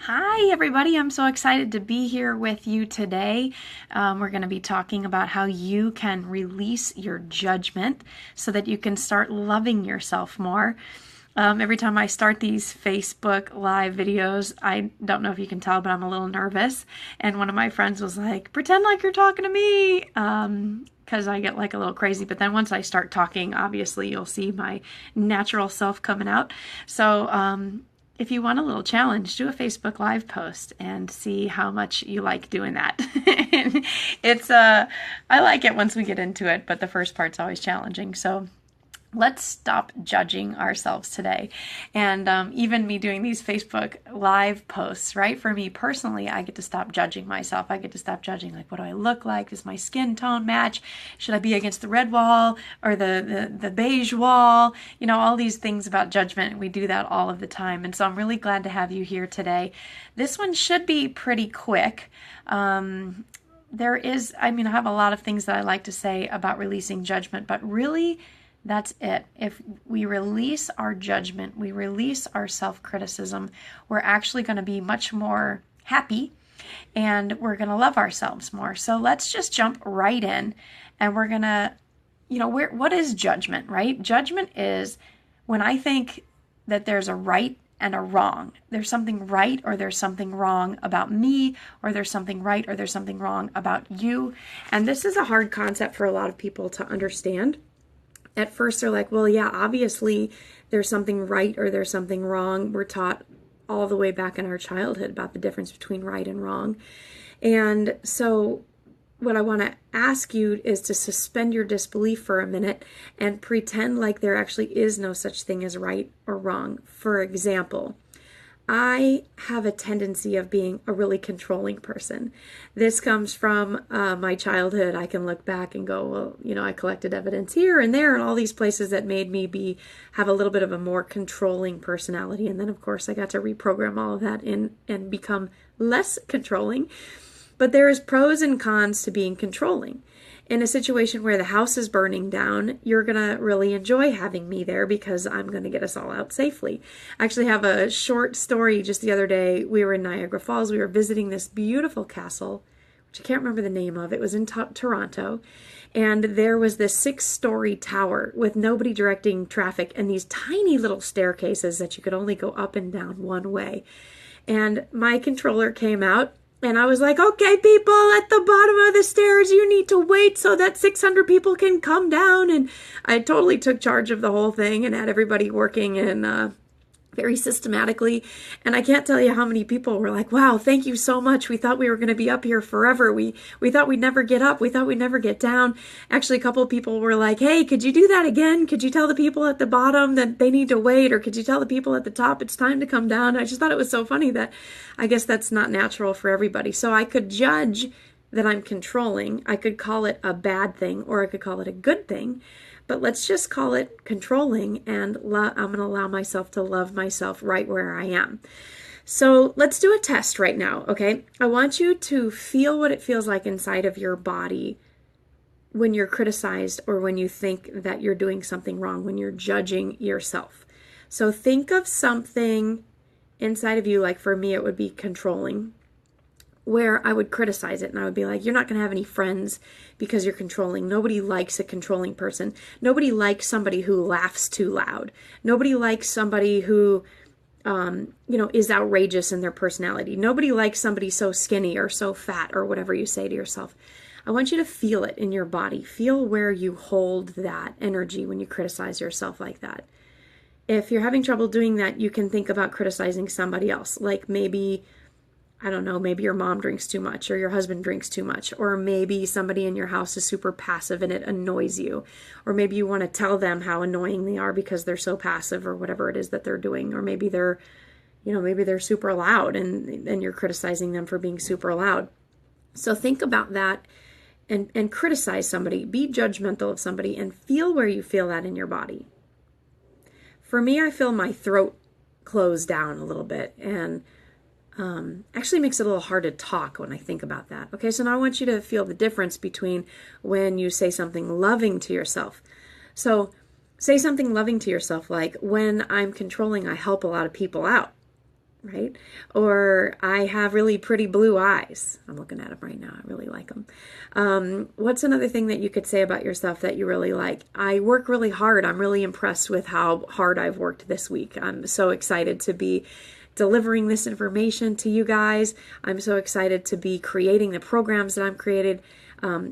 Hi, everybody. I'm so excited to be here with you today. We're going to be talking about how you can release your judgment so that you can start loving yourself more. Every time I start these Facebook live videos, I don't know if you can tell, but I'm a little nervous. And one of my friends was like, pretend like you're talking to me. Because I get like a little crazy. But then once I start talking, obviously you'll see my natural self coming out. So, if you want a little challenge, do a Facebook Live post and see how much you like doing that. I like it once we get into it, but the first part's always challenging. So let's stop judging ourselves today. And even me doing these Facebook Live posts, right? For me personally, I get to stop judging myself. I get to stop judging, like, what do I look like? Does my skin tone match? Should I be against the red wall or the beige wall? You know, all these things about judgment. We do that all of the time. And so I'm really glad to have you here today. This one should be pretty quick. I have a lot of things that I like to say about releasing judgment, but really, that's it. If we release our judgment, we release our self-criticism, we're actually going to be much more happy and we're going to love ourselves more. So let's just jump right in and we're going to, what is judgment, right? Judgment is when I think that there's a right and a wrong. There's something right or there's something wrong about me, or there's something right or there's something wrong about you. And this is a hard concept for a lot of people to understand. At first, they're like, well, yeah, obviously there's something right or there's something wrong. We're taught all the way back in our childhood about the difference between right and wrong. And so what I want to ask you is to suspend your disbelief for a minute and pretend like there actually is no such thing as right or wrong. For example, I have a tendency of being a really controlling person. This comes from my childhood. I can look back and go, well, I collected evidence here and there and all these places that made me have a little bit of a more controlling personality. And then, of course, I got to reprogram all of that and become less controlling. But there is pros and cons to being controlling. In a situation where the house is burning down, you're going to really enjoy having me there because I'm going to get us all out safely. I actually have a short story. Just the other day, we were in Niagara Falls. We were visiting this beautiful castle, which I can't remember the name of. It was in Toronto. And there was this 6-story tower with nobody directing traffic and these tiny little staircases that you could only go up and down one way. And my controller came out. And I was like, okay, people at the bottom of the stairs, you need to wait so that 600 people can come down. And I totally took charge of the whole thing and had everybody working and very systematically. And I can't tell you how many people were like, wow, thank you so much. We thought we were going to be up here forever. We thought we'd never get up. We thought we'd never get down. Actually, a couple of people were like, hey, could you do that again? Could you tell the people at the bottom that they need to wait? Or could you tell the people at the top it's time to come down? I just thought it was so funny that I guess that's not natural for everybody. So I could judge that I'm controlling. I could call it a bad thing or I could call it a good thing. But let's just call it controlling, and I'm going to allow myself to love myself right where I am. So let's do a test right now, okay? I want you to feel what it feels like inside of your body when you're criticized or when you think that you're doing something wrong, when you're judging yourself. So think of something inside of you, like for me it would be controlling, where I would criticize it and I would be like, you're not going to have any friends because you're controlling. Nobody likes a controlling person. Nobody likes somebody who laughs too loud. Nobody likes somebody who, is outrageous in their personality. Nobody likes somebody so skinny or so fat or whatever you say to yourself. I want you to feel it in your body. Feel where you hold that energy when you criticize yourself like that. If you're having trouble doing that, you can think about criticizing somebody else. Like maybe, I don't know, maybe your mom drinks too much or your husband drinks too much, or maybe somebody in your house is super passive and it annoys you, or maybe you want to tell them how annoying they are because they're so passive or whatever it is that they're doing, or maybe they're super loud and you're criticizing them for being super loud. So think about that and criticize somebody, be judgmental of somebody and feel where you feel that in your body. For me, I feel my throat close down a little bit and actually makes it a little hard to talk when I think about that. Okay, so now I want you to feel the difference between when you say something loving to yourself. So say something loving to yourself like, when I'm controlling, I help a lot of people out. right? Or I have really pretty blue eyes. I'm looking at them right now. I really like them. What's another thing that you could say about yourself that you really like? I work really hard. I'm really impressed with how hard I've worked this week. I'm so excited to be delivering this information to you guys. I'm so excited to be creating the programs that I'm created.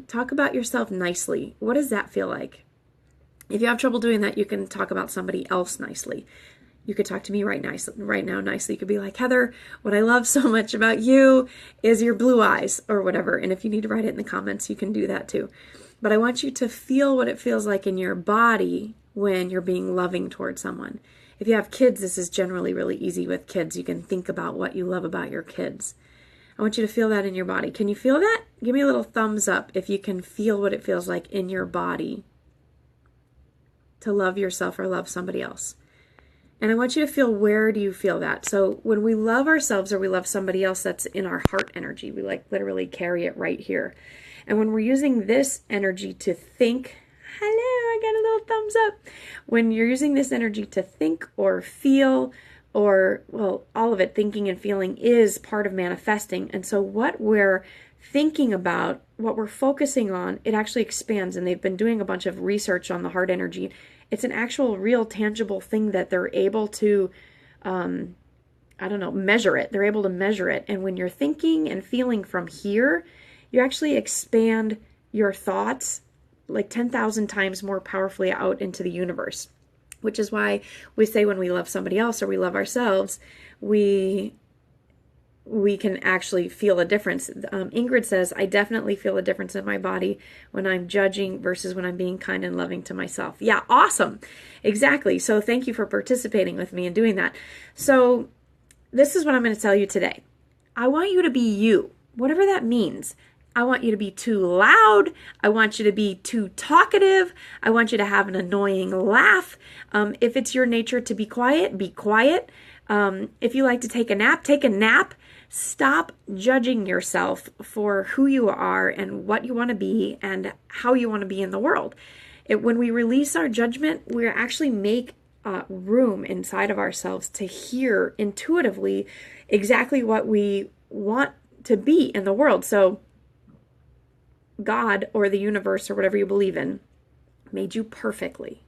Talk about yourself nicely. What does that feel like? If you have trouble doing that, you can talk about somebody else nicely. You could talk to me right now nicely. You could be like, Heather, what I love so much about you is your blue eyes, or whatever. And if you need to write it in the comments, you can do that too. But I want you to feel what it feels like in your body when you're being loving towards someone. If you have kids, this is generally really easy with kids. You can think about what you love about your kids. I want you to feel that in your body. Can you feel that? Give me a little thumbs up if you can feel what it feels like in your body to love yourself or love somebody else. And I want you to feel, where do you feel that? So when we love ourselves or we love somebody else, that's in our heart energy. We like literally carry it right here. And when we're using this energy to think, hello, I got a little thumbs up. When you're using this energy to think or feel, or, well, all of it, thinking and feeling is part of manifesting. And so what we're thinking about, what we're focusing on, it actually expands. And they've been doing a bunch of research on the heart energy. It's an actual real tangible thing that they're able to, measure it. They're able to measure it. And when you're thinking and feeling from here, you actually expand your thoughts like 10,000 times more powerfully out into the universe, which is why we say when we love somebody else or we love ourselves, we can actually feel a difference. Ingrid says, I definitely feel a difference in my body when I'm judging versus when I'm being kind and loving to myself. Yeah, awesome. Exactly. So thank you for participating with me and doing that. So this is what I'm going to tell you today. I want you to be you, whatever that means. I want you to be too loud. I want you to be too talkative. I want you to have an annoying laugh. If it's your nature to be quiet, be quiet. If you like to take a nap, take a nap. Stop judging yourself for who you are and what you want to be and how you want to be in the world. When we release our judgment, we actually make room inside of ourselves to hear intuitively exactly what we want to be in the world. So God or the universe or whatever you believe in made you perfectly.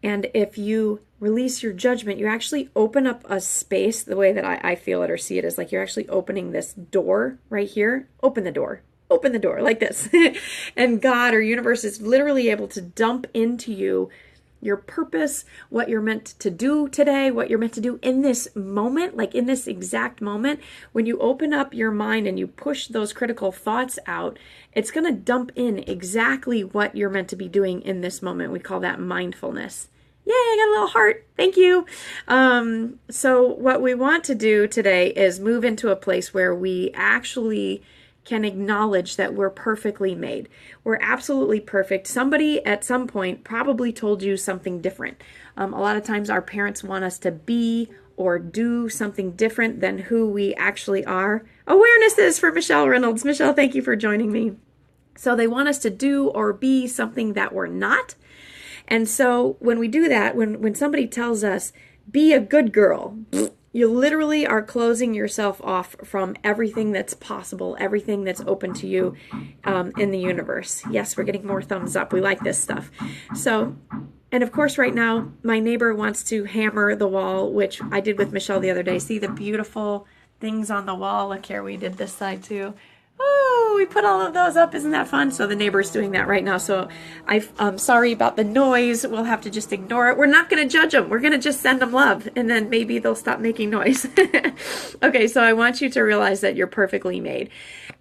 And if you release your judgment, you actually open up a space. The way that I feel it or see it is like you're actually opening this door right here. Open the door like this. And God or universe is literally able to dump into you your purpose, what you're meant to do today, what you're meant to do in this moment, like in this exact moment. When you open up your mind and you push those critical thoughts out, it's going to dump in exactly what you're meant to be doing in this moment. We call that mindfulness. Yay, I got a little heart. Thank you. So what we want to do today is move into a place where we actually can acknowledge that we're perfectly made. We're absolutely perfect. Somebody at some point probably told you something different. A lot of times our parents want us to be or do something different than who we actually are. Awareness is for Michelle Reynolds. Michelle, thank you for joining me. So they want us to do or be something that we're not. And so when we do that, when somebody tells us, be a good girl, you literally are closing yourself off from everything that's possible, everything that's open to you in the universe. Yes, we're getting more thumbs up. We like this stuff. So, and of course, right now, my neighbor wants to hammer the wall, which I did with Michelle the other day. See the beautiful things on the wall? Look here, we did this side too. Oh, we put all of those up. Isn't that fun? So the neighbor's doing that right now. So I'm sorry about the noise. We'll have to just ignore it. We're not going to judge them. We're going to just send them love. And then maybe they'll stop making noise. Okay, so I want you to realize that you're perfectly made.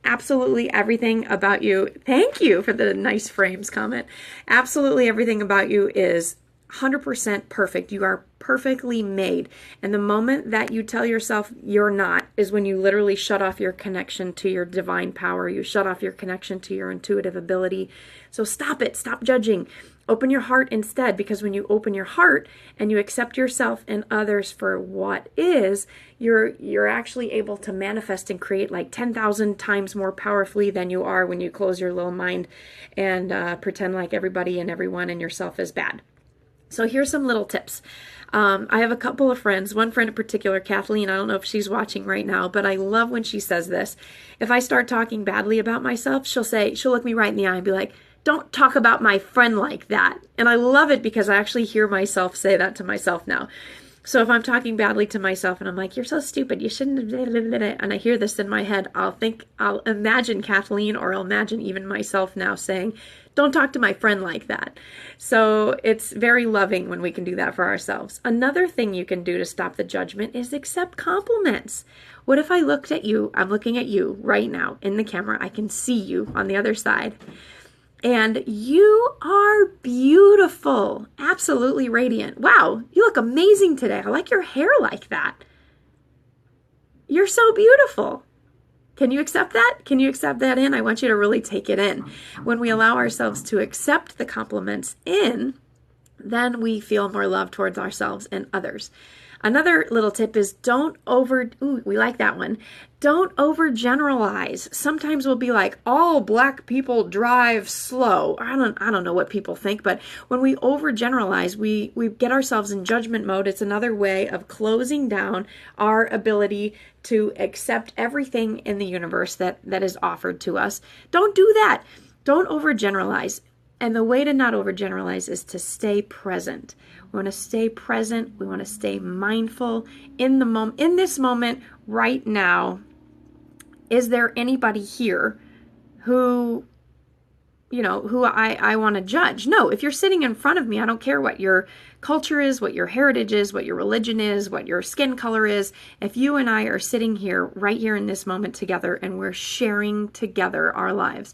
Absolutely everything about you. Thank you for the nice frames comment. Absolutely everything about you is 100% perfect. You are perfectly made. And the moment that you tell yourself you're not is when you literally shut off your connection to your divine power. You shut off your connection to your intuitive ability. So stop it. Stop judging. Open your heart instead, because when you open your heart and you accept yourself and others for what is, you're actually able to manifest and create like 10,000 times more powerfully than you are when you close your little mind and pretend like everybody and everyone and yourself is bad. So here's some little tips. I have a couple of friends, one friend in particular, Kathleen. I don't know if she's watching right now, but I love when she says this. If I start talking badly about myself, she'll look me right in the eye and be like, don't talk about my friend like that. And I love it because I actually hear myself say that to myself now. So if I'm talking badly to myself and I'm like, you're so stupid, you shouldn't have, and I hear this in my head, I'll imagine Kathleen, or I'll imagine even myself now saying, don't talk to my friend like that. So it's very loving when we can do that for ourselves. Another thing you can do to stop the judgment is accept compliments. What if I looked at you, I'm looking at you right now in the camera, I can see you on the other side, and you are beautiful, absolutely radiant. Wow, you look amazing today. I like your hair like that. You're so beautiful. Can you accept that? Can you accept that in? I want you to really take it in. When we allow ourselves to accept the compliments in, then we feel more love towards ourselves and others. Another little tip is we like that one. Don't overgeneralize. Sometimes we'll be like, all black people drive slow. I don't know what people think, but when we overgeneralize, we get ourselves in judgment mode. It's another way of closing down our ability to accept everything in the universe that is offered to us. Don't do that. Don't overgeneralize. And the way to not overgeneralize is to stay present. We want to stay present. We want to stay mindful in this moment right now. Is there anybody here who I want to judge? No, if you're sitting in front of me, I don't care what your culture is, what your heritage is, what your religion is, what your skin color is. If you and I are sitting here right here in this moment together and we're sharing together our lives,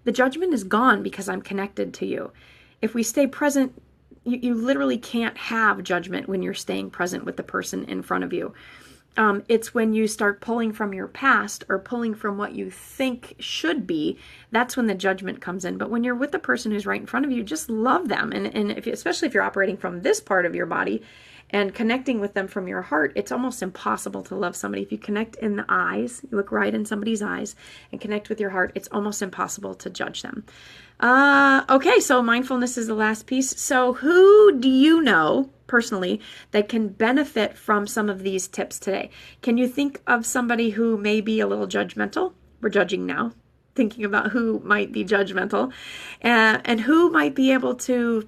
the judgment is gone because I'm connected to you. If we stay present, you literally can't have judgment when you're staying present with the person in front of you. It's when you start pulling from your past or pulling from what you think should be, that's when the judgment comes in. But when you're with the person who's right in front of you, just love them. And especially if you're operating from this part of your body and connecting with them from your heart, it's almost impossible to love somebody. If you connect in the eyes, you look right in somebody's eyes and connect with your heart, it's almost impossible to judge them. Okay, so mindfulness is the last piece. So who do you know personally that can benefit from some of these tips today? Can you think of somebody who may be a little judgmental? We're judging now, thinking about who might be judgmental, and who might be able to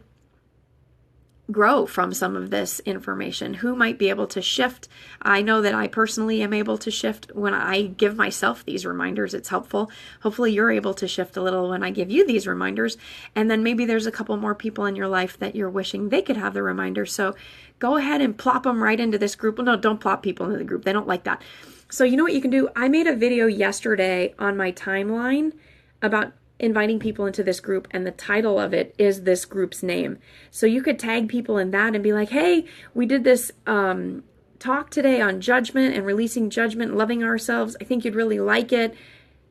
grow from some of this information, who might be able to shift. I know that I personally am able to shift when I give myself these reminders. It's helpful. Hopefully you're able to shift a little when I give you these reminders. And then maybe there's a couple more people in your life that you're wishing they could have the reminders. So go ahead and plop them right into this group. Well, no, don't plop people into the group. They don't like that. So you know what you can do? I made a video yesterday on my timeline about inviting people into this group, and the title of it is this group's name. So you could tag people in that and be like, hey, we did this talk today on judgment and releasing judgment, loving ourselves. I think you'd really like it.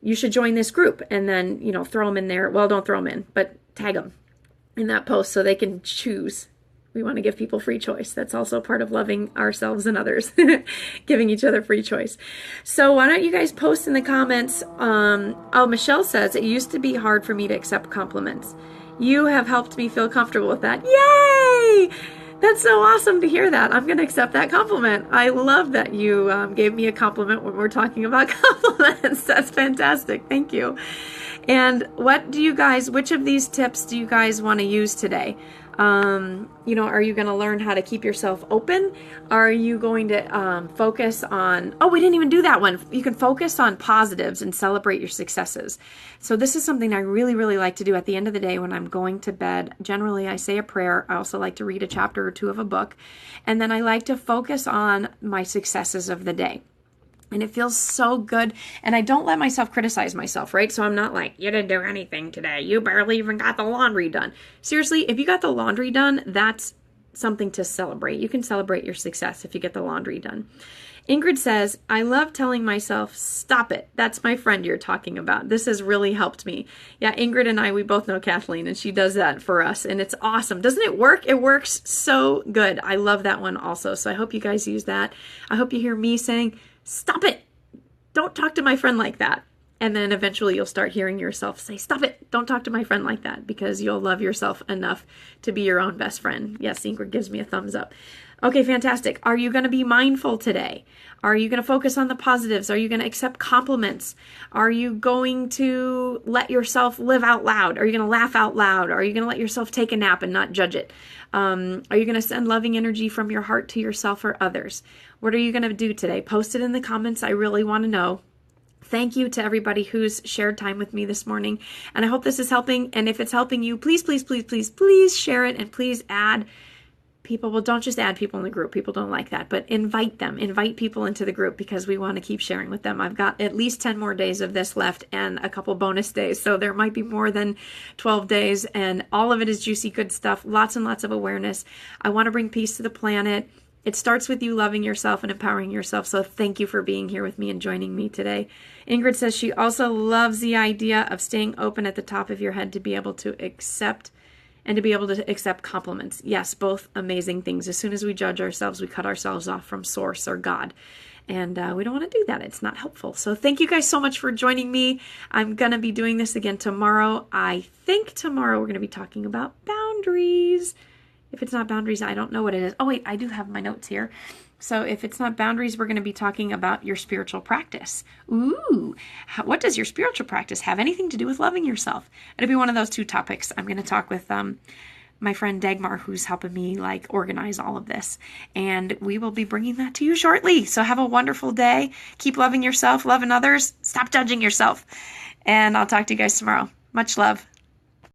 You should join this group. And then, throw them in there. Well, don't throw them in, but tag them in that post so they can choose. We want to give people free choice. That's also part of loving ourselves and others, giving each other free choice. So why don't you guys post in the comments? Michelle says, it used to be hard for me to accept compliments. You have helped me feel comfortable with that. Yay! That's so awesome to hear that. I'm going to accept that compliment. I love that you gave me a compliment when we're talking about compliments. That's fantastic. Thank you. And which of these tips do you guys want to use today? Are you going to learn how to keep yourself open? Are you going to focus on, we didn't even do that one. You can focus on positives and celebrate your successes. So this is something I really, really like to do at the end of the day when I'm going to bed. Generally, I say a prayer. I also like to read a chapter or two of a book. And then I like to focus on my successes of the day. And it feels so good. And I don't let myself criticize myself, right? So I'm not like, you didn't do anything today. You barely even got the laundry done. Seriously, if you got the laundry done, that's something to celebrate. You can celebrate your success if you get the laundry done. Ingrid says, I love telling myself, stop it. That's my friend you're talking about. This has really helped me. Yeah, Ingrid and I, we both know Kathleen, and she does that for us. And it's awesome. Doesn't it work? It works so good. I love that one also. So I hope you guys use that. I hope you hear me saying, stop it. Don't talk to my friend like that. And then eventually you'll start hearing yourself say, stop it. Don't talk to my friend like that, because you'll love yourself enough to be your own best friend. Yes, Ingrid gives me a thumbs up. Okay, fantastic. Are you going to be mindful today? Are you going to focus on the positives? Are you going to accept compliments? Are you going to let yourself live out loud? Are you going to laugh out loud? Are you going to let yourself take a nap and not judge it? Are you going to send loving energy from your heart to yourself or others? What are you going to do today? Post it in the comments. I really want to know. Thank you to everybody who's shared time with me this morning. And I hope this is helping. And if it's helping you, please, please, please, please, please share it, and please add people. Well, don't just add people in the group. People don't like that, but invite them. Invite people into the group, because we want to keep sharing with them. I've got at least 10 more days of this left and a couple bonus days. So there might be more than 12 days, and all of it is juicy, good stuff. Lots and lots of awareness. I want to bring peace to the planet. It starts with you loving yourself and empowering yourself. So thank you for being here with me and joining me today. Ingrid says she also loves the idea of staying open at the top of your head to be able to accept and to be able to accept compliments. Yes, both amazing things. As soon as we judge ourselves, we cut ourselves off from source or God. And we don't want to do that. It's not helpful. So thank you guys so much for joining me. I'm going to be doing this again tomorrow. I think tomorrow we're going to be talking about boundaries. If it's not boundaries, I don't know what it is. Oh, wait, I do have my notes here. So if it's not boundaries, we're going to be talking about your spiritual practice. Ooh, what does your spiritual practice have anything to do with loving yourself? It'll be one of those two topics. I'm going to talk with my friend Dagmar, who's helping me organize all of this. And we will be bringing that to you shortly. So have a wonderful day. Keep loving yourself, loving others. Stop judging yourself. And I'll talk to you guys tomorrow. Much love.